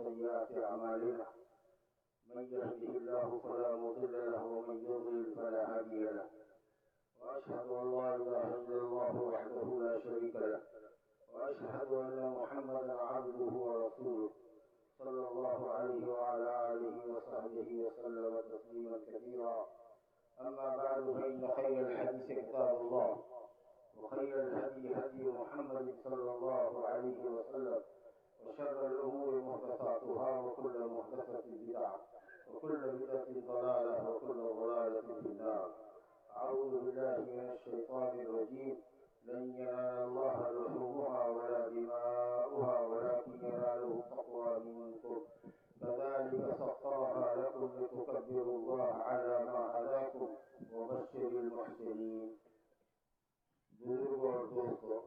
وسيئات أعمالنا من يهده الله فلا مضل له ومن يضلل فلا هادي له وأشهد أن لا إله إلا الله وحده لا شريك له وأشهد أن محمدا عبده ورسوله صلى الله عليه وعلى آله وصحبه وسلم تسليما كثيرا. أما بعد فإن خير الحديث كتاب الله وخير الهدي هدي محمد صلى الله عليه وسلم وشر الأمور محدثاتها وكل محدثة بدعة وكل بدعة ضلالة وكل ضلالة في النار. أعوذ بالله من الشيطان الرجيم. لن ينال الله لحومها ولا دماؤها ولكن يناله التقوى منكم كذلك سخرها لكم لتكبروا الله على ما هداكم وبشر المحسنين. بزرگوں اور دوستوں،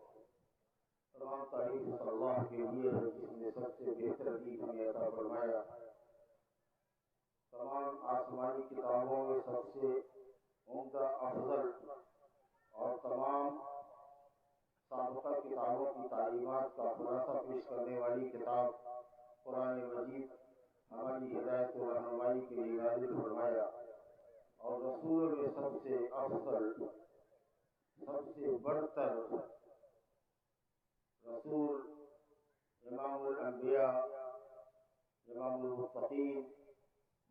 تمام تعریف اللہ کے لیے ہے جس نے سب سے بہتر دین ہمیں عطا فرمایا. تمام آسمانی کتابوں میں سب سے عمدہ افضل اور تمام سابقہ کتابوں کی تعلیمات کا خلاصہ پیش کرنے والی کتاب قرآن مجید ہماری ہدایت و رہنمائی کے لیے نازل فرمایا. اور رسول میں سب سے افضل، سب سے برتر رسول امام الانبیاء امام المتقین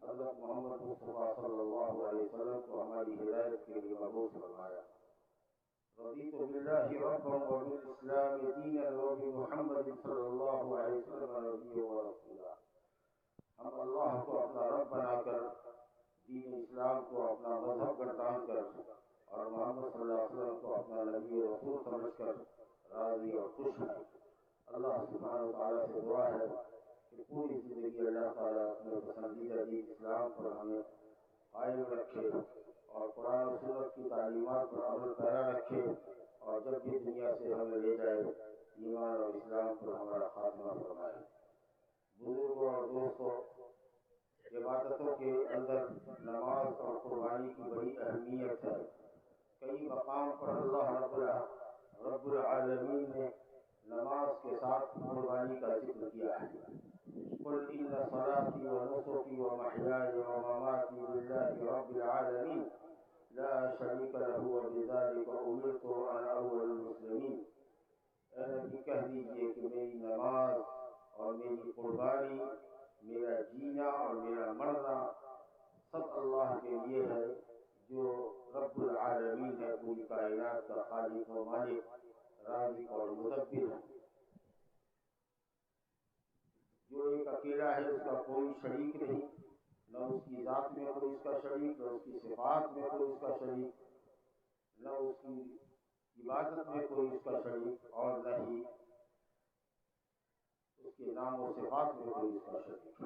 حضرت محمد مصطفیٰ صلی اللہ علیہ وسلم کو ہماری ہدایت کے لیے مبعوث فرمایا. رضیت باللہ ربا وبالاسلام دینا وبمحمد صلی اللہ علیہ وسلم نبیا ورسولا. ہم اللہ کو اپنا رب بنا کر، دین اسلام کو اپنا مذہب گردان کر اور محمد صلی اللہ علیہ وسلم کو اپنا نبی و رسول سمجھ کر راضی اور خوش ہیں. اللہ سبحانہ وتعالیٰ سے دعا ہے کہ پوری زندگی اللہ تعالیٰ اپنے پسندیدہ دین اسلام پر ہمیں قائم رکھے اور قرآن و سنت کی تعلیمات پر عمل پیرا رکھے، اور جب بھی دنیا سے ہمیں لے جائے ایمان اور اسلام پر ہمارا خاتمہ فرمائے. بزرگوں اور دوستوں، عبادتوں کے اندر نماز اور قربانی کی بڑی اہمیت ہے. کئی مقام پر اللہ رب العالمین نے نماز کے ساتھ قربانی کا ذکر کیا ہے. قل ان صلاتي ونسكي ومحياي ومماتي لله رب العالمين لا شريك له وبذلك امرت وانا اول المسلمين. اے نبی کہہ دیجیے کہ میری نماز اور میری قربانی، میرا جینا اور میرا مرنا سب اللہ کے لیے ہے جو رب العالمین ہے، پوری کائنات کا خالق و مالک، رازق اور مدبر ہے، جو ایک اکیلا ہے، اس کا کوئی شریک نہیں، نہ اس کی ذات میں کوئی اس کا شریک، نہ اس کی صفات میں کوئی اس کا شریک، نہ اس کی عبادت میں کوئی اس کا شریک، اور نہ ہی اس کے نام و صفات میں کوئی اس کا شریک.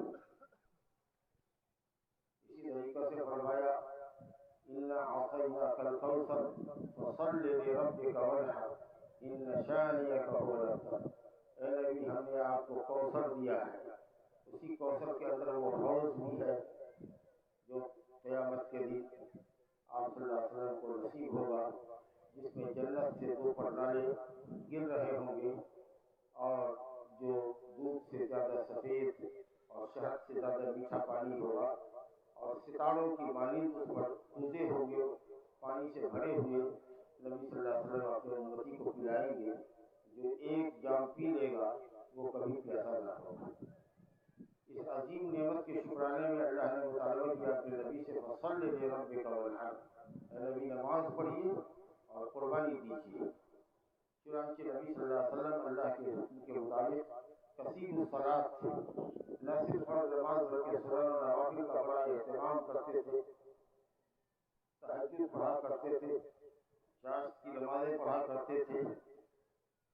اسی طریقے سے فرمایا اِنَّا أَعْطَيْنَاكَ الْكَوْثَرَ فَصَلِّ لِرَبِّكَ وَانْحَرْ إِنَّ شَانِئَكَ هُوَ الْأَبْتَرُ. اے نبی، ہم نے آپ کو کوثر دیا ہے. اسی کوثر کے اندر وہ حوض بھی ہے جو قیامت کے دن آپ صلی اللہ علیہ وسلم کو نصیب ہوگا، جس میں جنت سے 2 پرنالے گر رہے ہوں گے، اور جو دودھ سے زیادہ سفید اور شہد سے زیادہ میٹھا پانی ہوگا، اور ستاروں کی مانند اس پر کوزے ہوں گے، پانی سے بھرے ہوئے. نبی صلی اللہ علیہ وسلم اپنے امتی کو پلائیں گے. جو ایک جام پی لے گا وہ کبھی پیاسا نہ ہوگا. اس عظیم نعمت کے شکرانے میں اللہ نے مطالبہ کیا اپنے نبی سے فصل لربک وانحر. اے نبی، نماز پڑھیے اور قربانی دیجیے. چنانچہ نبی صلی اللہ علیہ وسلم اللہ کے حکم کے مطابق کثیر الصلاۃ تھے. نہ صرف فرض نماز بلکہ سنن و نوافل کا بڑا اہتمام کرتے تھے. تہجد پڑھا کرتے تھے، چاشت کی نمازیں پڑھا کرتے تھے.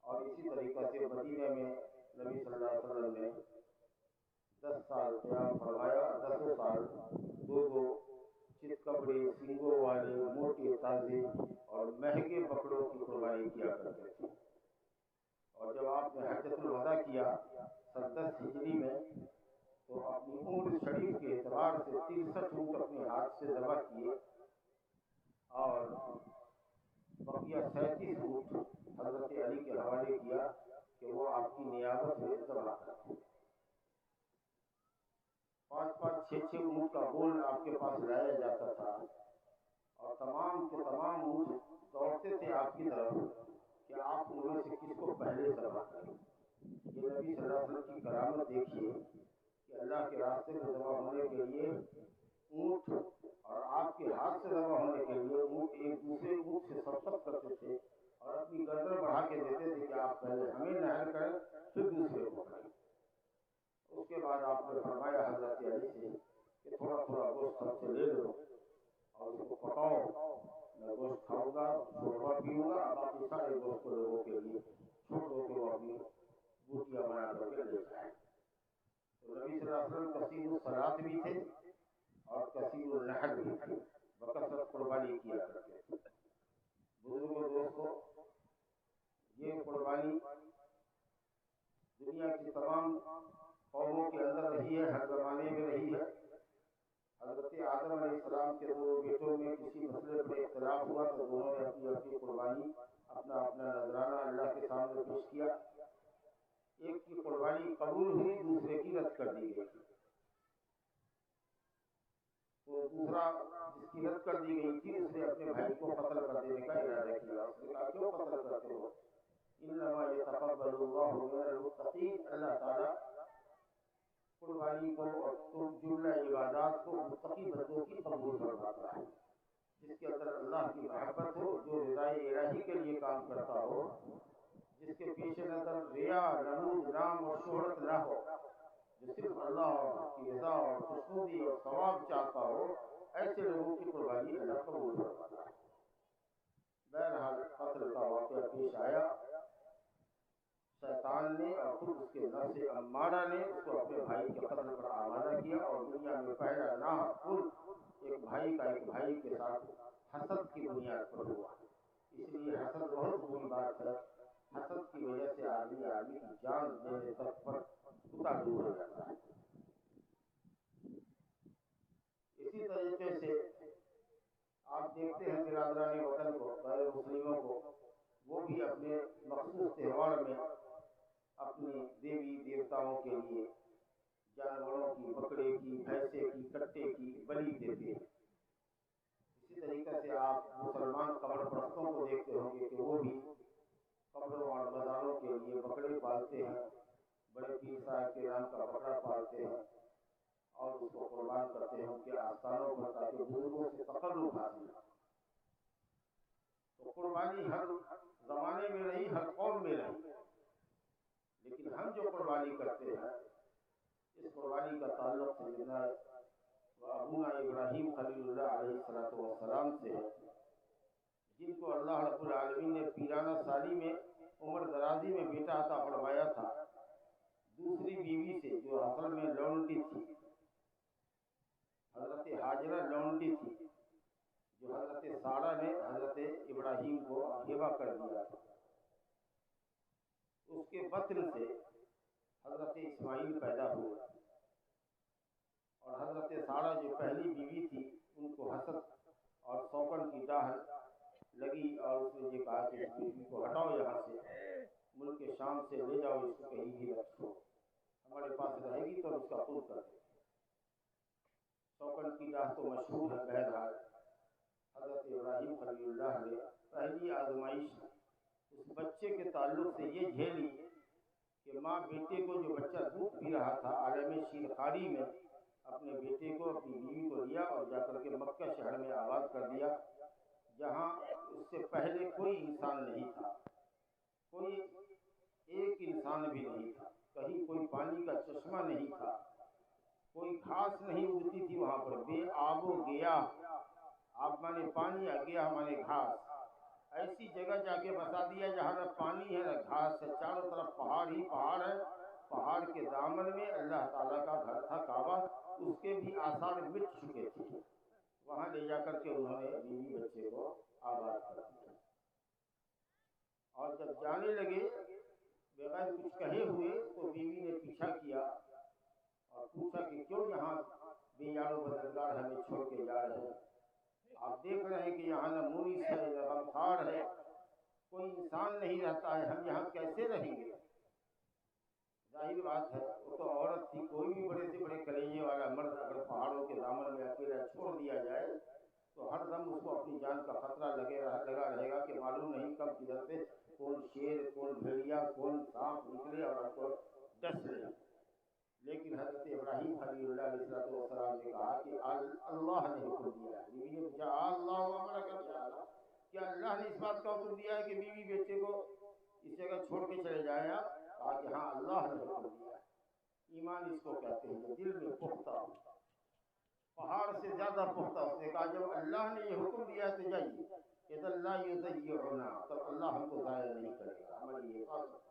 اور اسی طریقہ سے مدینہ میں نبی صلی اللہ علیہ وسلم نے 10 سال قیام فرمایا. 10 سال 2 چت کپڑے، سینگوں والے، موٹے، تازے اور مہنگے بکروں کی قربانی کیا کرتے تھے. اور جب آپ نے حجۃ الوداع کیا 10 ہجری میں، تو اپنی عمر شریف کے اعتبار سے 63 اونٹ اپنے ہاتھ سے ذبح کیے، اور بقیہ 37 اونٹ حضرت علی کے حوالے کیا کہ وہ آپ کی نیابت میں ذبح کریں. 5-5 6-6 اونٹ کا گول آپ کے پاس لایا جاتا تھا اور تمام کے تمام اونٹ دوڑتے تھے آپ کی طرف کہ آپ ان میں سے کس کو پہلے ذبح کریں۔ یہ نبی صلی اللہ علیہ وسلم کی کرامت دیکھیے کہ اللہ کے راستے میں ذبح ہونے کے لیے اونٹ اور آپ کے ہاتھ سے ذبح ہونے کے لیے اونٹ ایک دوسرے اونٹ سے سرکت کرتے تھے اور اپنی گردن بڑھا کے دیتے تھے کہ آپ پہلے ہمیں نہر کریں پھر دوسرے کو کریں۔ اس کے بعد آپ نے فرمایا حضرت علی سے کہ تھوڑا تھوڑا گوشت سب سے لے لو اور اس کو پکاؤ، میں گوشت کھاؤں گا، شوربہ پیوں گا، باقی سارے گوشت کو لوگوں کے لیے چھوڑ دو کہ وہ اپنی بوٹیاں بنا کر کے لے جائیں۔ تو نبی صلی اللہ علیہ وسلم کثیر الصلاۃ بھی تھے اور کثیر النحر بھی تھے، بکثرت قربانی کیا کرتے تھے۔ بزرگوں دوستوں، یہ قربانی دنیا کی تمام قوموں کے اندر رہی ہے، ہر زمانے میں رہی ہے۔ حضرت آدم علیہ السلام کے دو بیٹوں میں کسی مسئلے پر اختلاف ہوا تو دونوں نے اپنی اپنی قربانی، اپنا اپنا نذرانہ اللہ کے سامنے پیش کیا۔ ایک کی قربانی قبول ہوئی، دوسرے کی رد کر دی گئی۔ تو دوسرا جس کی رد کر دی گئی تھی، اس نے اپنے بھائی کو قتل کر دینے کا ارادہ کیا۔ اس نے کہا کیوں قتل کرتے ہو؟ انما یتقبل اللہ من المتقین، اللہ تعالیٰ قربانی کو اور جملہ عبادات کو متقی بندوں کی قبول فرماتا ہے۔ جس کے اندر اللہ کی محبت ہو، جو رضائے الہی کے لیے کام کرتا ہو، جس کے پیش نظر ریا، نمود، نام اور شہرت نہ ہو، جو صرف اللہ کی رضا اور خوشنودی اور ثواب چاہتا ہو، ایسے لوگوں کی قربانی اللہ قبول فرماتا ہے۔ بہرحال قتل کا واقعہ پیش آیا، شیطان نے اور خود اس کے نفس امارہ نے اس کو اپنے بھائی کے قتل پر آمادہ کیا، اور دنیا میں پہلا ناحق ایک بھائی کا ایک بھائی کے ساتھ حسد کی بنیاد پر ہوا۔ اس لیے حسد بہت بری بات ہے۔ حسد کی وجہ سے آدمی کی جان دینے تک پر اتار ہو جاتا ہے۔ اسی طریقے سے آپ دیکھتے ہیں برادران وطن کو، غیر مسلموں کو، وہ بھی اپنے مخصوص تہوار میں اپنی دیوی دیوتاؤں کے لیے جانوروں کی، بکرے کی، بھینسے کی، کٹے کی بلی دیتے ہیں۔ اسی طریقے سے آپ مسلمان قبر پرستوں کو دیکھتے ہوں گے کہ وہ بھی قبروں اور مزاروں کے لیے بکرے پالتے ہیں، بڑے پیر صاحب کے نام کا بکرا پالتے ہیں اور اس کو قربان کرتے ہیں ان کے آستانوں پر، تاکہ بزرگوں سے تقرب حاصل ہو۔ تو قربانی ہر زمانے میں رہی، ہر قوم میں رہی، لیکن ہم جو قربانی کرتے ہیں، اس قربانی کا تعلق سیدنا ابونا ابراہیم خلیل اللہ علیہ السلام سے ہے، جن کو اللہ رب العالمین نے پیرانہ سالی میں عمر درازی میں بیٹا عطا فرمایا تھا، دوسری بیوی سے جو اصل میں لونڈی تھی، حضرت ہاجرہ لونڈی تھی، جو حضرت سارہ نے حضرت ابراہیم کو ہبہ کر دیا تھا۔ اس کے بطن سے حضرت اسماعیل پیدا ہوئے، اور حضرت سارہ جو پہلی بیوی تھی، ان کو حسد اور شوقن کی ڈاہ لگی، اور اس نے یہ کہا کہ اس بیوی کو ہٹاؤ یہاں سے، ملک شام سے لے جاؤ، اس کو کہیں بھی رکھو، ہمارے پاس رہے گی تو اس کا خود کر دیں۔ شوقن کی ڈاہ تو مشہور ہے۔ بہرحال حضرت ابراہیم خلیل اللہ نے پہلی آزمائش اس بچے کے تعلق سے یہ جھیلی کہ ماں بیٹے کو، جو بچہ دودھ پی رہا تھا، عالم شیرخواری میں اپنے بیٹے کو، اپنی بیوی کو لیا اور جا کر کے مکہ شہر میں آباد کر دیا، جہاں اس سے پہلے کوئی انسان نہیں تھا، کوئی ایک انسان بھی نہیں تھا، کہیں کوئی پانی کا چشمہ نہیں تھا، کوئی گھاس نہیں اگتی تھی وہاں پر، بے آب و گیا، آب مانے پانی، گیا مانے گھاس، ایسی جگہ جا کے بسا دیا جہاں نہ پانی ہے نہ گھاس ہے، چاروں طرف پہاڑ ہی پہاڑ ہے، پہاڑ کے دامن میں اللہ تعالیٰ کا گھر تھا کعبہ، اس کے بھی آثار مٹ چکے تھے، وہاں لے جا کر کے انہوں نے بیوی بچے کو آباد کر دیا، اور جب جانے لگے بغیر کچھ کہے ہوئے تو بیوی نے پیچھا کیا اور پوچھا کہ کیوں یہاں بے یار و بددگار ہمیں چھوڑ کے جا رہے ہیں؟ آپ دیکھ رہے ہیں کہ یہاں نہ مونس ہے نہ غمخوار ہے، کوئی انسان نہیں رہتا ہے، ہم یہاں کیسے رہیں گے؟ ظاہر بات ہے وہ تو عورت تھی، کوئی بھی بڑے سے بڑے کلیجے والا مرد اگر پہاڑوں کے دامن میں اکیلا چھوڑ دیا جائے تو ہر دم اس کو اپنی جان کا خطرہ لگا رہے گا کہ معلوم نہیں کب کدھر سے کون شیر، کون بھیڑیا، کون سانپ نکلے اور آپ کو ڈس لے۔ لیکن حضرت ابراہیم خلیل اللہ علیہ السلام نے کہا کہ اللہ نے حکم دیا ہے، بیوی نے پوچھا اللہ امر کا، کیا اللہ نے اس بات کا حکم دیا ہے کہ بیوی بیٹے کو اس جگہ چھوڑ کے چلے جائیں آپ؟ کہا کہ ہاں اللہ نے حکم دیا ہے۔ ایمان اس کو کہتے ہیں جو دل میں پختہ ہو، پہاڑ سے زیادہ پختہ۔ اس نے کہا جب اللہ نے یہ حکم دیا ہے تو جائیے، اذا اللہ یضیعنا، تب اللہ ہم کو ضائع نہیں کرے گا، ہماری حفاظت۔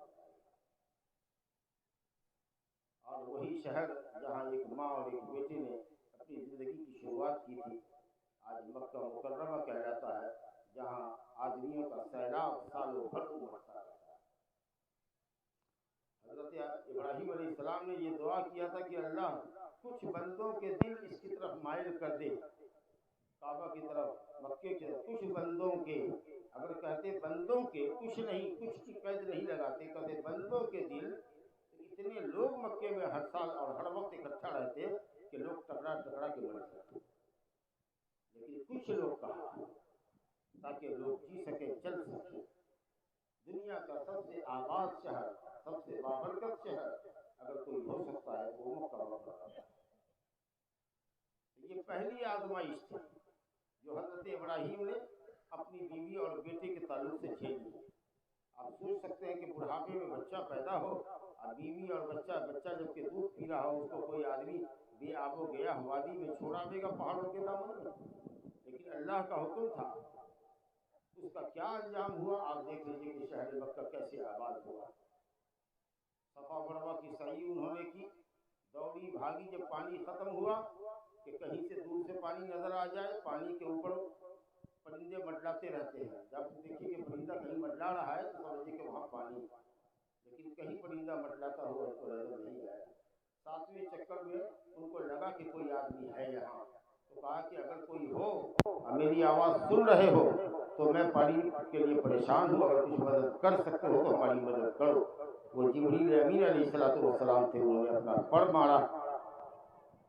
اور وہی شہر جہاں ایک ماں اور ایک بیٹے نے اپنی زندگی کی شروعات کی تھی، آج مکہ مکرمہ کہلاتا ہے، جہاں آدمیوں کا سیلاب سالوں بھر امڑتا ہے۔ حضرت ابراہیم علیہ السلام نے یہ دعا کیا تھا کہ اللہ کچھ بندوں کے دل اس کی طرف مائل کر دے، کعبہ کی طرف، مکے کی طرف، کچھ بندوں کے، اگر کہتے بندوں کے، کچھ نہیں، کچھ کی قید نہیں لگاتے، کہتے بندوں کے دل، اتنے لوگ مکے میں ہر سال اور ہر وقت اکٹھا رہتے کہ لوگ ٹکرا ٹکرا کے مر سکتے، لیکن کچھ لوگ کہا تاکہ لوگ جی سکے، چل سکے۔ دنیا کا سب سے آباد شہر، سب سے بابرکت شہر اگر کوئی ہو سکتا ہے تو وہ مکہ مکرمہ ہے۔ یہ پہلی آزمائش تھی جو حضرت ابراہیم نے اپنی بیوی اور بیٹے کے تعلق سے جھیلی۔ آپ سوچ سکتے ہیں کہ بڑھاپے میں بچہ پیدا ہو اور بیوی اور بچہ جب کہ دودھ پی رہا ہو، اس کو کوئی آدمی بے آب و گیا وادی میں چھوڑا دے گا پہاڑوں کے دامن میں، لیکن اللہ کا حکم تھا۔ اس کا کیا انجام ہوا آپ دیکھ لیجیے کہ شہر مکہ کیسے آباد ہوا۔ صفا مروا کی سعی انہوں نے کی، دوڑی بھاگی، جب پانی ختم ہوا کہ کہیں سے دور سے پانی نظر آ جائے، پانی کے اوپر پرندے منڈلاتے رہتے ہیں، جب دیکھیے کہ پرندہ کہیں منڈلا رہا ہے تو سمجھیے کہ وہاں پانی ہے، لیکن کہیں پرندہ منڈلاتا ہوا ان کو نظر نہیں آیا۔ ساتویں چکر میں ان کو لگا کہ کوئی آدمی ہے یہاں، تو کہا کہ اگر کوئی ہو اور میری آواز سن رہے ہو تو میں پانی کے لیے پریشان ہوں، اگر کچھ مدد کر سکتے ہو تو ہماری مدد کرو۔ وہ جبریل امین علیہ السلام تھے، انہوں نے اپنا پر مارا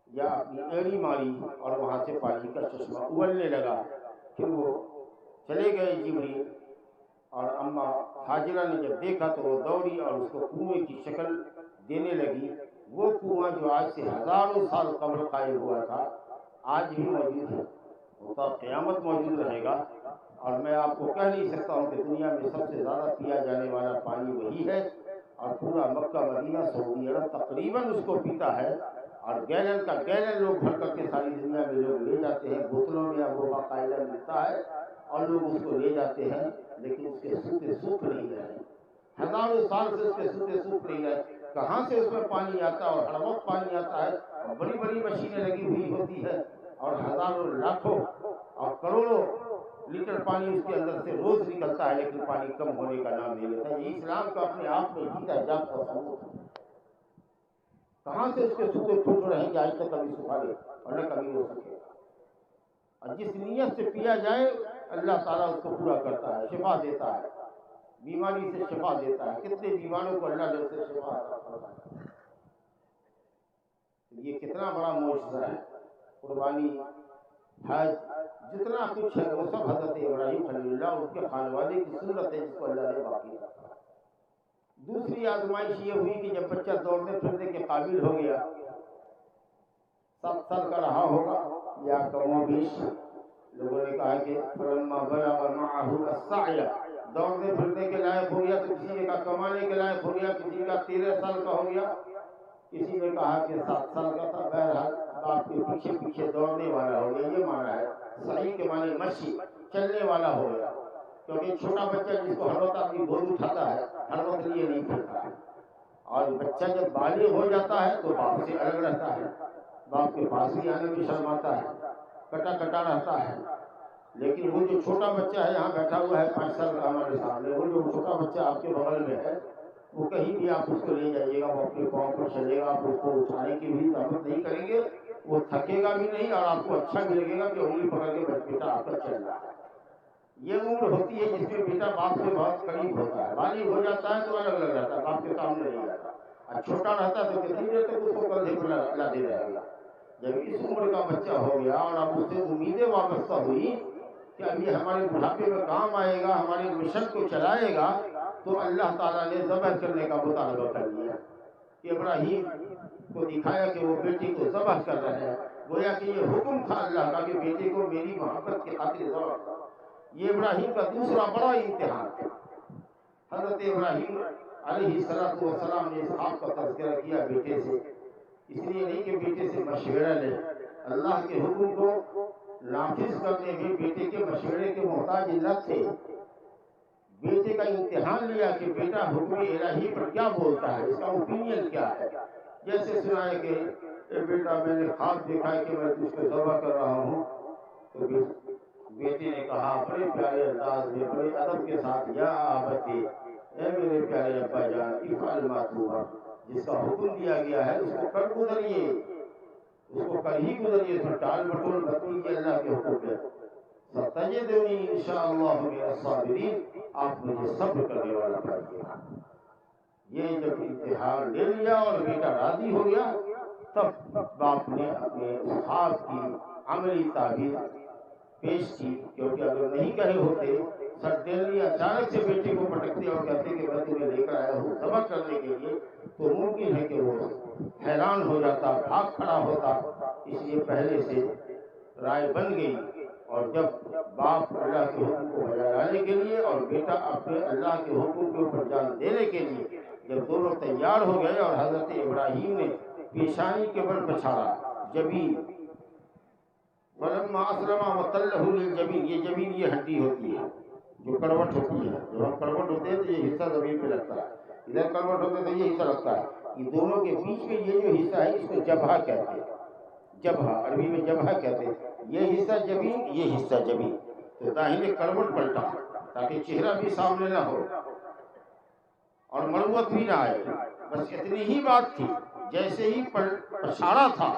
یا اپنی ایڑی ماری اور وہاں سے پانی کا چشمہ ابلنے لگا۔ پھر وہ چلے گئے جبریل، اور اماں ہاجرہ نے جب دیکھا تو وہ دوڑی اور اس کو کنویں کی شکل دینے لگی۔ وہ کنواں جو آج سے ہزاروں سال قبل قائم ہوا تھا آج بھی موجود ہے، وہ تو قیامت موجود رہے گا۔ اور میں آپ کو کہہ نہیں سکتا ہوں کہ دنیا میں سب سے زیادہ پیا جانے والا پانی وہی ہے، اور پورا مکہ مدینہ سعودی عرب تقریباً اس کو پیتا ہے، اور گیلن کا گیلن لوگ بھر کر کے ساری دنیا میں لوگ لے جاتے ہیں، بوتلوں میں اب وہ باقاعدہ ملتا ہے اور لوگ اس کو لے جاتے ہیں، لیکن اس کے سوکھے سوکھ نہیں رہے، ہزاروں سال سے اس کے سوکھے سوکھ نہیں رہے۔ کہاں سے اس میں پانی آتا ہے، اور ہر وقت پانی آتا ہے، اور بڑی بڑی مشینیں لگی ہوئی ہوتی ہے، اور ہزاروں لاکھوں اور کروڑوں لیٹر پانی اس کے اندر سے روز نکلتا ہے، لیکن پانی کم ہونے کا نام نہیں لیتا۔ یہ اسلام کا اپنے آپ میں جیتا جاگتا ثبوت ہے۔ کہاں سے اس کے سوکھے پھوٹ رہے ہیں کہ آج تک کبھی سکھا دے اور نہ کبھی ہو سکے، اور جس نیت سے پیا جائے اللہ تعالیٰ اس کو پورا کرتا ہے، شفا دیتا ہے، بیماری سے شفا دیتا ہے۔ کتنے بیماروں کو اللہ نے اس سے شفا عطا فرمایا۔ یہ کتنا بڑا معجزہ ہے۔ قربانی، حج، جتنا کچھ ہے وہ سب حضرت ابراہیم خلیل اللہ ان کے خانوادے کی سنت ہے جس کو اللہ نے باقی رکھا۔ دوسری آزمائش یہ ہوئی کہ جب بچہ دوڑنے پھرنے کے قابل ہو گیا، 7 سال کا رہا ہوگا یا کم و بیش، لوگوں نے کہا کہ فلما بلغ معه السعی، دوڑنے پھرنے کے لائق ہو گیا، تو کسی نے کہا کمانے کے لائق ہو گیا، کسی کا 13 سال کا ہو گیا، کسی نے کہا کہ 7 سال کا تھا۔ بہرحال باپ کے پیچھے پیچھے دوڑنے والا ہو گیا، یہ مانا ہے۔ صحیح کے معنی مشی، چلنے والا ہو گیا، کیونکہ چھوٹا بچہ جس کو ہر وقت اپنی گود اٹھاتا ہے ہر وقت لیے نہیں پھرتا ہے، اور بچہ جب بالغ ہو جاتا ہے تو باپ سے الگ رہتا ہے، باپ کے پاس بھی آنے میں شرماتا ہے، کٹا کٹا رہتا ہے۔ لیکن وہ جو چھوٹا بچہ ہے یہاں بیٹھا ہوا ہے 5 سال کا ہمارے سامنے، وہ جو چھوٹا بچہ آپ کے بغل میں ہے، وہ کہیں بھی آپ اس کو لے جائیے گا، وہ اپنے پاؤں پر چلے گا، آپ اس کو اٹھانے کی بھی زحمت نہیں کریں گے، وہ تھکے گا بھی نہیں، اور آپ کو اچھا بھی لگے گا کہ انگلی پکڑ کے بیٹا آپ کا چل رہا ہے۔ یہ عمر ہوتی ہے جس میں بیٹا باپ سے بہت قریب ہوتا ہے، بالغ ہو جاتا ہے تو الگ الگ رہتا ہے، باپ کے سامنے نہیں آتا۔ اور چھوٹا رہتا تو کتنی دیر تک اس کو کندھے پر لاتے رہے گا. جب اس عمر کا بچہ ہو گیا اور اب اس سے امیدیں وابستہ ہوئی کہ اب یہ ہمارے بڑھاپے میں کام آئے گا، ہمارے مشن کو چلائے گا، تو اللہ تعالیٰ نے ذبح کرنے کا مطالبہ کر دیا. ابراہیم کو دکھایا کہ وہ بیٹی کو ذبح کر رہے ہیں، گویا کہ یہ حکم تھا اللہ کا کہ بیٹے کو میری محبت کی خاطر ذبح کرو. یہ ابراہیم کا دوسرا بڑا امتحان تھا. حضرت ابراہیم علیہ السلام نے اسحاق کا تذکرہ کیا بیٹے سے، اس لیے نہیں کہ بیٹے سے مشورہ لے، اللہ کے حکم کو نافذ کرنے میں بیٹے کے مشورے کے محتاج نہ تھے. بیٹے کا امتحان لیا کہ بیٹا حکم الہی پر کیا بولتا ہے، اس کا اوپینین کیا ہے. جیسے سنا ہے کہ اے بیٹا میں نے خواب دیکھا ہے کہ میں تجھ کو ذبح کر رہا ہوں، تو بیٹے نے کہا بڑے پیارے انداز میں، بڑے ادب کے ساتھ، یا ابتی، اے میرے پیارے ابا جان، افعل ما تؤمر، جس کا حکم دیا گیا ہے اس کو کر گزریے، اس کو کر ہی گزریے، اس میں ٹال مٹول مت کیجیے اللہ کے حکم پہ. ستجدنی انشاءاللہ من الصابرین، آپ مجھے صبر کرنے والا پائیے گا. یہ جب امتحان لے لیا اور بیٹا راضی ہو گیا، تب باپ نے اپنے خواب کی عملی تعبیر پیش کی. کیونکہ اگر نہیں کہے ہوتے، سڈنلی اچانک سے بیٹے کو پٹکتے اور کہتے کہ میں تمہیں لے کر آیا ہوں ذبح کرنے کے لیے، تو ممکن ہے کہ وہ حیران ہو جاتا، بھاگ کھڑا ہوتا. اس لیے پہلے سے رائے بن گئی. اور جب باپ اللہ کے حکم کو بجا لانے کے لیے اور بیٹا اپنے اللہ کے حکم کے اوپر جان دینے کے لیے جب دونوں تیار ہو گئے، اور حضرت ابراہیم نے پیشانی کے بل بچھاڑا، جبین، فلما اسلم وتلہ للجبین، یہ جبین یہ ہڈی ہوتی ہے جو کروٹ ہوتی ہے. جب ہم کروٹ ہوتے ہیں تو یہ حصہ زمین پہ لگتا ہے، ادھر کروٹ ہوتے تو یہ حصہ لگتا ہے. یہ دونوں کے بیچ میں یہ جو حصہ ہے اس کو جبہہ کہتے ہیں. جبہہ عربی میں جبہہ کہتے ہیں. یہ حصہ جبین، یہ حصہ جبین. تو داہنے کروٹ پلٹا تاکہ چہرہ بھی سامنے نہ ہو اور مروت بھی نہ آئے. بس اتنی ہی بات تھی. جیسے ہی پچھاڑا تھا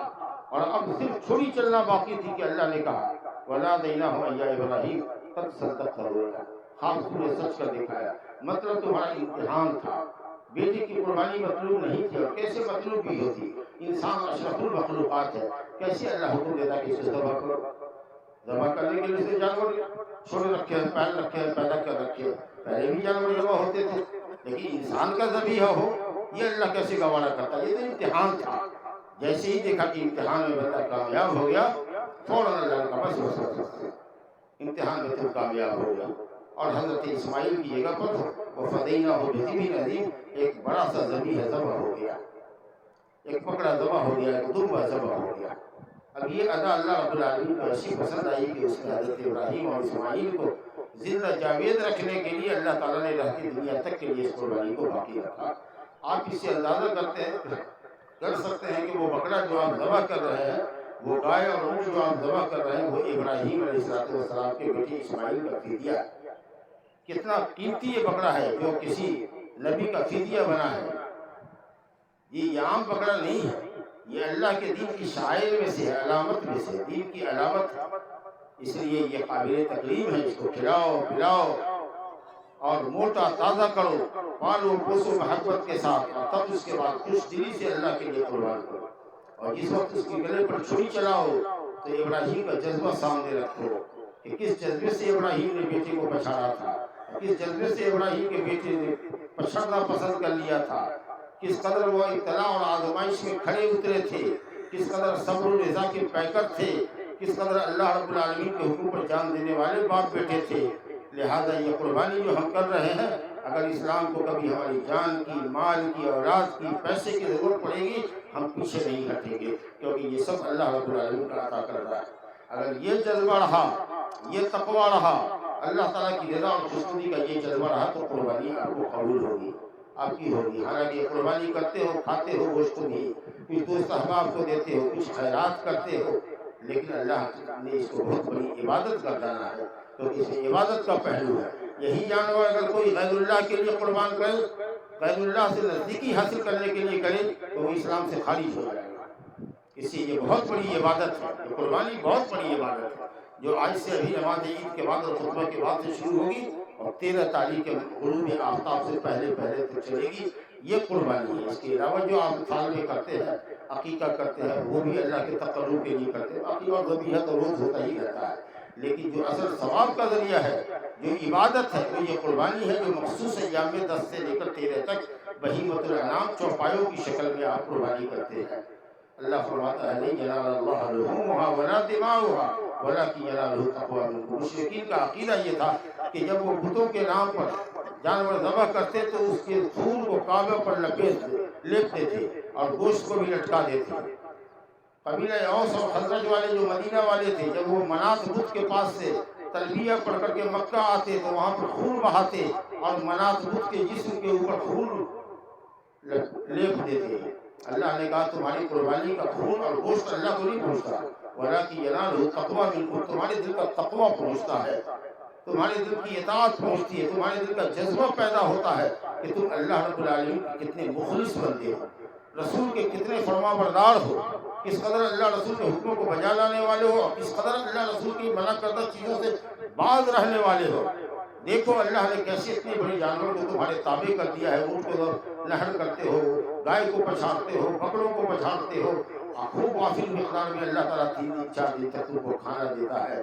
اور اب صرف چھری چلنا باقی تھی کہ اللہ نے کہا وَنَادَيْنَاهُ يَا إِبْرَاهِيمُ قَدْ صَدَّقْتَ الرُّؤْيَا، خواب تم نے سچ کر دکھایا. مطلب تمہارا امتحان تھا. بیٹے کی قربانی مطلوب نہیں تھی، اور کیسے مطلوب بھی ہوتی؟ انسان اشرف المخلوقات ہے، کیسے اللہ حکم دیتا کہ اسے ذبح کرو؟ ذبح کرنے کے لیے سے جانور چھوڑے رکھے ہیں، پہل رکھے ہیں، پیدا کر رکھے ہیں. پہلے بھی جانور ذبح ہوتے تھے، لیکن انسان کا ذبیحہ ہو یہ اللہ کیسے گوارا کرتا؟ یہ تو امتحان تھا. جیسے ہی دیکھا کہ امتحان میں بندہ کامیاب ہو گیا، فوراً اللہ نے کہا بس امتحان میں تم کامیاب ہو گیا. اور حضرت اسماعیل کی جگہ پر وَفَدَيْنَاهُ بِذِبْحٍ عَظِيمٍ، ایک بڑا سا ذبیحہ ذبح ہو گیا، ایک پکڑا ذبح ہو گیا، ایک دمبا ذبح ہو گیا. اب یہ ادا اللہ رب العالمین کو ایسی پسند آئی کہ اس نے حضرت ابراہیم اور اسماعیل کو زندہ جاوید رکھنے کے لیے اللہ تعالیٰ نے رہتی دنیا تک کے لیے اس قربانی کو باقی رکھا. آپ اس سے اندازہ کر سکتے ہیں کہ وہ بکرا جو آپ ذبح کر رہے ہیں، وہ گائے اور اونٹ جو آپ ذبح کر رہے ہیں، وہ ابراہیم علیہ السلام کے بیٹے اسماعیل کا فدیہ ہے. کتنا قیمتی یہ بکرا ہے جو کسی نبی کا فدیہ بنا ہے. یہ عام بکرا نہیں ہے، یہ اللہ کے دین کی شعائر میں سے ہے، علامت میں سے، دین کی علامت ہے. اس لیے یہ قابل تکریم ہے. اس کو کھلاؤ پلاؤ اور موٹا تازہ کرو، پالو پوسو محبت کے ساتھ، اور تب اس کے بعد خوش دلی سے اللہ کے لیے قربان کرو. اور جس وقت اس کے گلے پر چھری چلاؤ تو ابراہیم کا جذبہ سامنے رکھو کہ کس جذبے سے ابراہیم نے بیٹے کو پچھاڑا تھا، کس جذبے سے ابراہیم کے بیٹے نے پچھڑنا پسند کر لیا تھا، کس قدر وہ ابتلا اور آزمائش میں کھڑے اترے تھے، کس قدر صبر و رضا کے پیکر تھے، کس قدر اللہ رب العالمین کے حکم پر جان دینے والے باپ بیٹے تھے. لہذا یہ قربانی جو ہم کر رہے ہیں، اگر اسلام کو کبھی ہماری جان کی، مال کی، اولاد کی، پیسے کی ضرورت پڑے گی، ہم پیچھے نہیں ہٹیں گے، کیونکہ یہ سب اللہ رب العالمین کا عطا کر رہا ہے. اگر یہ جذبہ رہا، یہ تقویٰ رہا، اللہ تعالیٰ کی رضا اور خوشنودی کا یہ جذبہ رہا، تو قربانی آپ کو قبول ہوگی، آپ کی ہوگی. حالانکہ قربانی کرتے ہو، کھاتے ہو گوشت بھی، کچھ دوست احباب کو دیتے ہو، کچھ خیرات کرتے ہو، لیکن اللہ نے اس کو بہت بڑی عبادت کا جانا ہے، کیونکہ اس میں عبادت کا پہلو ہے. یہی جانور اگر کوئی غیر اللہ کے لیے قربان کرے، غیر اللہ سے نزدیکی حاصل کرنے کے لیے کرے، تو وہ اسلام سے خارج ہو جائے گا. اس سے یہ بہت بڑی عبادت ہے، قربانی بہت بڑی عبادت ہے، جو آج سے ابھی نماز عید کے بعد اور خطبہ کے بعد سے شروع ہوگی اور 13 تاریخ کے غروب آفتاب سے پہلے تک چلے گی، یہ قربانی ہے۔ اس کے علاوہ جو آپ سال میں کرتے ہیں، عقیقہ کرتے ہیں، وہ بھی اللہ کے تقرب کے لیے کرتے ہیں، باقی اور ذبیحہ تو روز ہوتا ہی رہتا ہے، لیکن جو اصل ثواب کا ذریعہ ہے، جو عبادت ہے، وہ یہ قربانی ہے، جو مخصوص ایام میں 10 سے لے کر 13 تک بہیمۃ الانعام چوپایوں کی شکل میں آپ قربانی کرتے ہیں۔ اللہ فرماتا ہے نہیں ینال اللہ لحومها ولا دماؤها ولکن ینالہ التقوی منکم۔ مشرکین کا عقیدہ یہ تھا کہ جب وہ بتوں کے نام پر جانور ذبح کرتے تو اس کے خون کو کعبہ پر لیپتے تھے اور گوشت کو بھی لٹکا دیتے۔ قبیلہ اوس اور خزرج والے جو مدینہ والے تھے، جب وہ منات بت کے پاس سے تلبیہ پڑھ کر کے مکہ آتے تو وہاں پر خون بہاتے اور منات بت کے جسم کے اوپر خون لیپ دیتے۔ اللہ نے کہا تمہاری قربانی کا خون اور گوشت اللہ کو نہیں پہنچتا، وَلَٰكِن يَنَالُهُ التَّقْوَىٰ مِنكُمْ، تمہارے دل کا تقویٰ پہنچتا ہے، تمہارے دل کی اطاعت پہنچتی ہے، تمہارے دل کا جذبہ پیدا ہوتا ہے کہ تم اللہ رب العالمین کے کتنے مخلص بندے ہو، رسول کے کتنے فرما بردار ہو، کس قدر اللہ رسول کے حکموں کو بجا لانے والے ہو، اور کس قدر اللہ رسول کی منع کردہ چیزوں سے باز رہنے والے ہو۔ دیکھو اللہ نے کیسے اتنے بڑے جانور کو تمہارے تابع کر دیا ہے، اونٹ کو نہر کرتے ہو، گائے کو پچھاڑتے ہو، بکروں کو پچھاڑتے ہو، خوب وافر مقدار میں اللہ تعالیٰ 3 دن 4 دن تک تم کو کھانا دیتا ہے،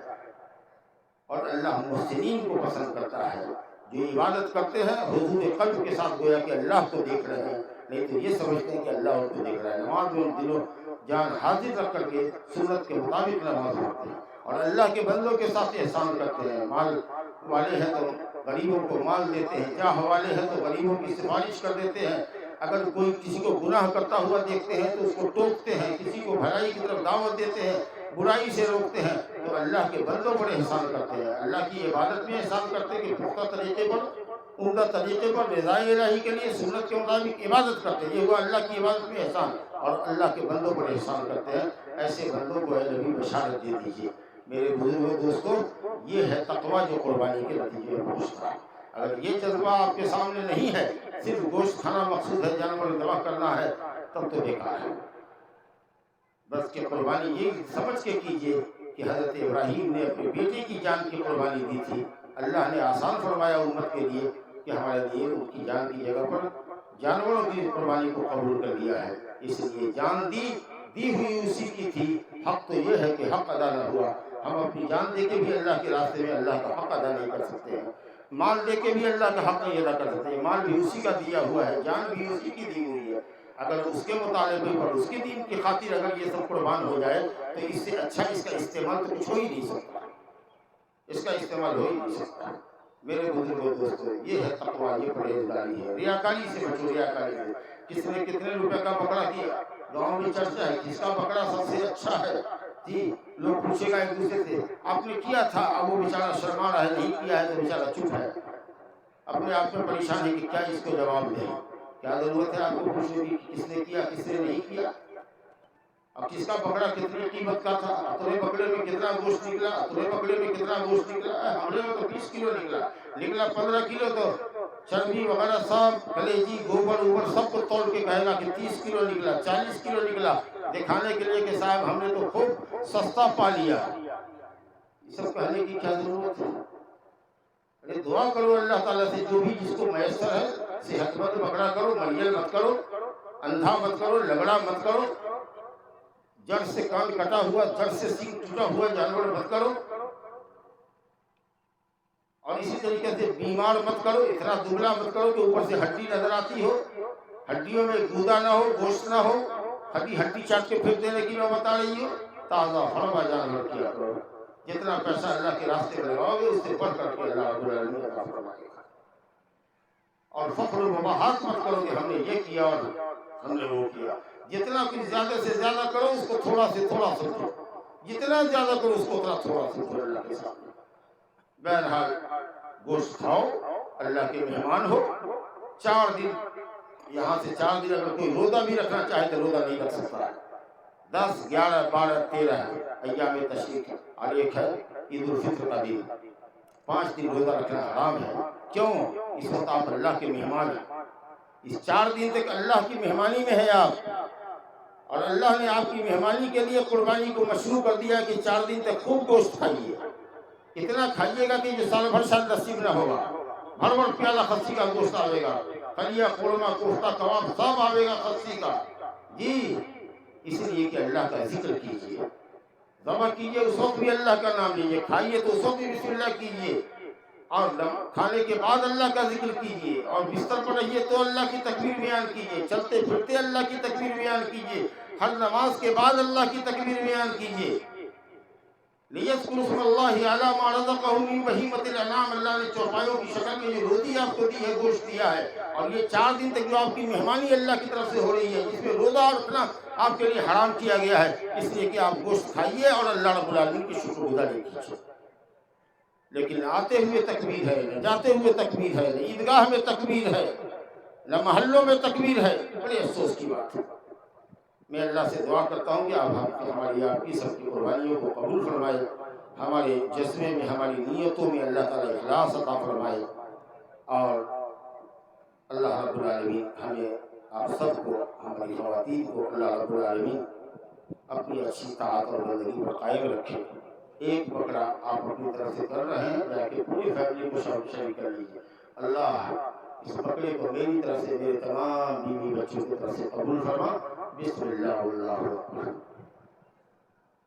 اور اللہ محسنین کو پسند کرتا ہے، جو عبادت کرتے ہیں حضور قلب کے ساتھ، گویا کہ اللہ کو دیکھ رہے ہیں، نہیں تو یہ سمجھتے ہیں کہ اللہ ان کو دیکھ رہا ہے۔ نماز میں ان دلوں جان حاضر رکھ کر کے سنت کے مطابق نماز پڑھتے ہیں اور اللہ کے بندوں کے ساتھ احسان کرتے ہیں۔ مال والے ہیں تو غریبوں کو مال دیتے ہیں، جاہ والے ہیں تو غریبوں کی سفارش کر دیتے ہیں، اگر کوئی کسی کو گناہ کرتا ہوا دیکھتے ہیں تو اس کو ٹوکتے ہیں، کسی کو بھلائی کی طرف دعوت دیتے ہیں، برائی سے روکتے ہیں، تو اللہ کے بندوں پر احسان کرتے ہیں، اللہ کی عبادت میں احسان کرتے ہیں کہ پختہ طریقے پر، عمدہ طریقے پر رضائے الہی کے لیے سنت کے مطابق عبادت کرتے ہیں، یہ ہوا اللہ کی عبادت میں احسان، اور اللہ کے بندوں پر احسان کرتے ہیں۔ ایسے بندوں کو اے نبی بشارت دے دیجیے۔ میرے بزرگوں دوستوں، یہ ہے تقویٰ جو قربانی کے نتیجے میں پہنچتا ہے۔ اگر یہ جذبہ آپ کے سامنے نہیں ہے، صرف گوشت کھانا مقصود ہے، جانور ذبح کرنا ہے، تب تو بیکار ہے۔ بس کہ قربانی یہ سمجھ کے کیجئے کہ حضرت ابراہیم نے اپنے بیٹے کی جان کی قربانی دی تھی، اللہ نے آسان فرمایا امت کے لیے کہ ہمارے لیے ان کی جان کی جگہ پر جانوروں کی قربانی کو قبول کر لیا ہے، اس لیے جان دی ہوئی اسی کی تھی۔ حق تو یہ ہے کہ حق ادا نہ ہوا، ہم اپنی جان دے کے بھی اللہ کے راستے میں اللہ کا حق ادا نہیں کر سکتے ہیں، مال دے کے بھی اللہ کا حق نہیں ادا کر سکتے ہیں، مال بھی اسی کا دیا ہوا ہے، جان بھی اسی کی دی ہوئی ہے، اگر اس کے مطالبے پر اس کے دین کی خاطر اگر یہ سب قربان ہو جائے تو اس سے اچھا اس کا استعمال تو کچھ ہو ہی نہیں سکتا، اس کا استعمال ہو ہی نہیں سکتا۔ میرے بزرگوں دوستوں، یہ ہے تقویٰ، یہ پرہیزگاری ہے۔ ریاکاری سے بچو، ریاکاری سے۔ کس نے کتنے روپے کا بکرا کیا، گاؤں میں چرچا ہے کس کا بکرا سب سے اچھا ہے، جی لوگ پوچھے گا ایک دوسرے سے آپ نے کیا تھا، اب وہ بیچارہ شرما رہا ہے، نہیں کیا ہے تو بیچارہ چپ ہے، اپنے آپ میں پریشان ہے کہ کیا اس کو جواب دیں، کیا ضرورت ہے آپ کو پوچھنے کی کس نے کیا کس نے نہیں کیا، اب کس کا بکرا کتنے قیمت کا تھا، تمہیں بکرے میں کتنا گوشت نکلا، تمہیں بکرے میں کتنا گوشت نکلا، ہمارے میں تو 20 کلو نکلا 15 کلو تو چربی وغیرہ سب کلیجی گوبر اوبر سب کو توڑ کے کہے گا کہ 30 کلو نکلا 40 کلو نکلا، دکھانے کے لیے کہ صاحب ہم نے تو خوب سستا پا لیا۔ یہ سب کہنے کی کیا ضرورت ہے؟ ارے دعا کرو اللہ تعالیٰ سے، جو بھی جس کو میسر ہے صحت مند بکرا کرو، مریل مت کرو، اندھا مت کرو، لگڑا مت کرو، جڑ سے کان کٹا ہوا، جڑ سے سینگ ٹوٹا ہوا جانور مت کرو، اور اسی طریقے سے بیمار مت کرو، اتنا دبلا مت کرو کہ اوپر سے ہڈی نظر آتی ہو، ہڈیوں میں گودا نہ ہو، گوشت نہ ہو، ہڈی چاٹ کے پھینک دینے کی میں بتا رہی ہوں۔ تازہ فرما جانور کیا کرو، جتنا پیسہ اللہ کے راستے میں لگاؤ گے اس سے بڑھ کر کے اللہ رب العالمین عطا فرمائے گا۔ اور فخر و مباحات مت کرو کہ ہم نے یہ کیا اور ہم نے وہ کیا، جتنا کچھ زیادہ سے زیادہ کرو اس کو تھوڑا سے تھوڑا سمجھو، جتنا زیادہ کرو اس کو اتنا تھوڑا سمجھو اللہ کے سامنے۔ بہرحال گوشت کھاؤ، اللہ کے مہمان ہو، 4 دن یہاں سے 4 دن اگر کوئی روزہ بھی رکھنا چاہے تو روزہ نہیں رکھ سکتا ہے، 10 11 12 13 ایام تشریق اور ایک ہے عید الفطر کا دن، 5 دن روزہ رکھنا حرام ہے۔ کیوں؟ اس وقت آپ اللہ کے مہمان ہیں، اس 4 دن تک اللہ کی مہمانی میں ہے آپ، اور اللہ نے آپ کی مہمانی کے لیے قربانی کو مشروع کر دیا کہ 4 دن تک خوب گوشت کھائیے، اتنا کھائیے گا کہ جو سال بھر شاید نصیب نہ ہوگا، بھر بھر پیالہ خسی کا گوشت آئے گا، کلیا قورمہ کوفتہ کباب سب آئے گا خسی کا جی، اس لیے کہ اللہ کا ذکر کیجئے، ذبح کیجئے اس وقت بھی اللہ کا نام لیجئے، کھائیے تو اس وقت بھی بسم اللہ کیجئے، اور کھانے کے بعد اللہ کا ذکر کیجئے، اور بستر پر رہیے تو اللہ کی تکبیر بیان کیجئے، چلتے پھرتے اللہ کی تکبیر بیان کیجئے، ہر نماز کے بعد اللہ کی تکبیر بیان کیجئے۔ لِيَذْكُرُوا اسْمَ اللَّهِ عَلَىٰ مَا رَزَقَهُم مِّن بَهِيمَةِ الْأَنْعَامِ، اللہ نے چوپایوں کی شکل میں جو روزی آپ کو دی ہے، گوشت دیا ہے، اور یہ 4 دن تک جو آپ کی مہمانی اللہ کی طرف سے ہو رہی ہے، جس میں روزہ رکھنا آپ کے لیے حرام کیا گیا ہے، اس لیے کہ آپ گوشت کھائیے اور اللہ رب العالمین کی شکر گزاری کیجیے۔ لیکن آتے ہوئے تکبیر ہے، نہ جاتے ہوئے تکبیر ہے، نہ عیدگاہ میں تکبیر ہے، نہ محلوں میں تکبیر ہے، بڑے افسوس کی بات ہے۔ میں اللہ سے دعا کرتا ہوں کہ ہماری آپ کی سب کی قربانیوں کو قبول فرمائے، ہمارے جذبے میں، ہماری نیتوں میں اللہ تعالیٰ اخلاص عطا فرمائے، اور اللہ رب العالمین ہمیں آپ سب کو، ہماری خواتین کو اللہ رب العالمین اپنی اچھی طاعت اور بندگی پر قائم رکھے۔ ایک بکرا آپ اپنی طرف سے کر رہے ہیں، جا کے پوری فیملی کو شریک کر لیجیے۔ اللہ اس بکرے کو میری طرف سے، میرے تمام بیوی بچوں کی طرف سے قبول فرما۔ بسم اللہ اللہ اکبر،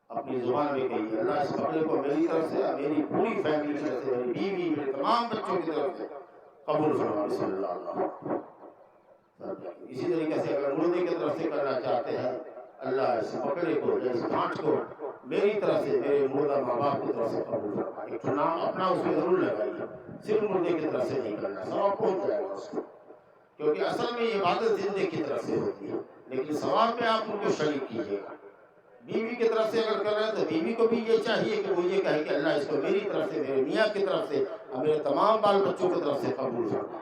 اپنی زبان میں کہیے، اللہ اس بکرے کو میری طرف سے، میری پوری فیملی کی طرف سے، میری بیوی، میرے تمام بچوں کی طرف سے قبول فرما۔ بسم اللہ اللہ اکبر۔ اسی طریقے سے اگر مردے کی طرف سے کرنا چاہتے ہیں، اللہ اس بکرے کو یا اس گھانٹ کو میری طرف سے، میرے مردہ ماں باپ کی طرف سے قبول فرما۔ ایک نام اپنا اس میں ضرور لگائیے، صرف مردے کی طرف سے نہیں کرنا، ثواب پہنچ جائے گا اس کو، کیونکہ اصل میں یہ عبادت زندے کی طرف سے ہوتی ہے، لیکن ثواب میں آپ ان کو شریک کیجیے گا۔ بیوی کی طرف سے اگر کر رہے ہیں تو بیوی کو بھی یہ چاہیے کہ وہ یہ کہے کہ اللہ اس کو میری طرف سے، میرے میاں کی طرف سے اور میرے تمام بال بچوں کی طرف سے قبول فرما۔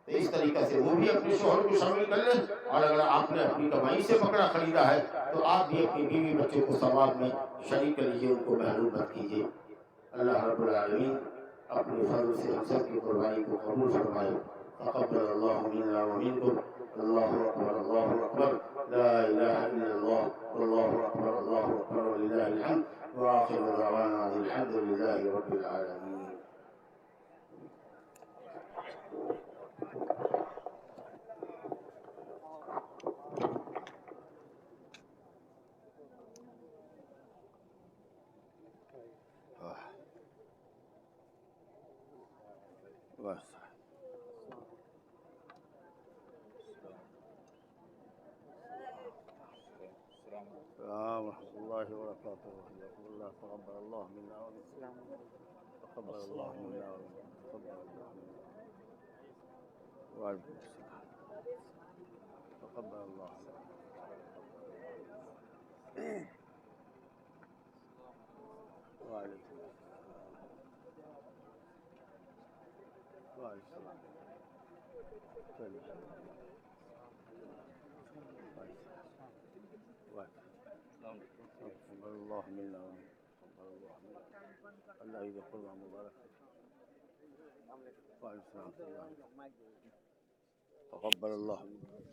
تو اس طریقے سے وہ بھی اپنے شوہر کو شامل کر لیں، اور اگر آپ نے اپنی کمائی سے بکرا خریدا ہے تو آپ بھی اپنی بیوی بچوں کو ثواب میں شریک کر لیجیے، ان کو محروم مت کیجیے۔ اللہ رب العالمین اپنے فضل سے ہم سب کی قربانی کو قبول فرمائے۔ تقبل اللہ منا ومنکم، اللہ اکبر اللہ اکبر، لا الہ الا اللہ، واللہ اکبر اللہ اکبر، وللہ الحمد، وآخر دعوانا الحمد للہ رب العالمین۔ بس السلام ورحمۃ اللہ وبرکاتہ، اللہ تقبل اللہ منا ومنکم، تقبل اللہ منا ومنکم، تقبل اللہ منا وعلیکم السلام، تقبل اللہ وعلیکم السلام، چلیے تقبل اللہ منا ومنکم، تقبل اللہ منا، اللہ عید قربان مبارک، وعلیکم السلام، تقبل اللہ منا۔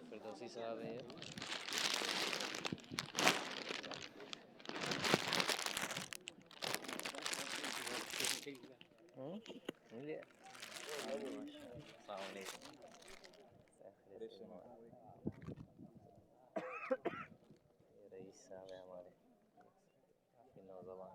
فردوسی صاحب ہے السلام علیکم، رئیس صاحب ہے ہمارے، کافی نوجوان۔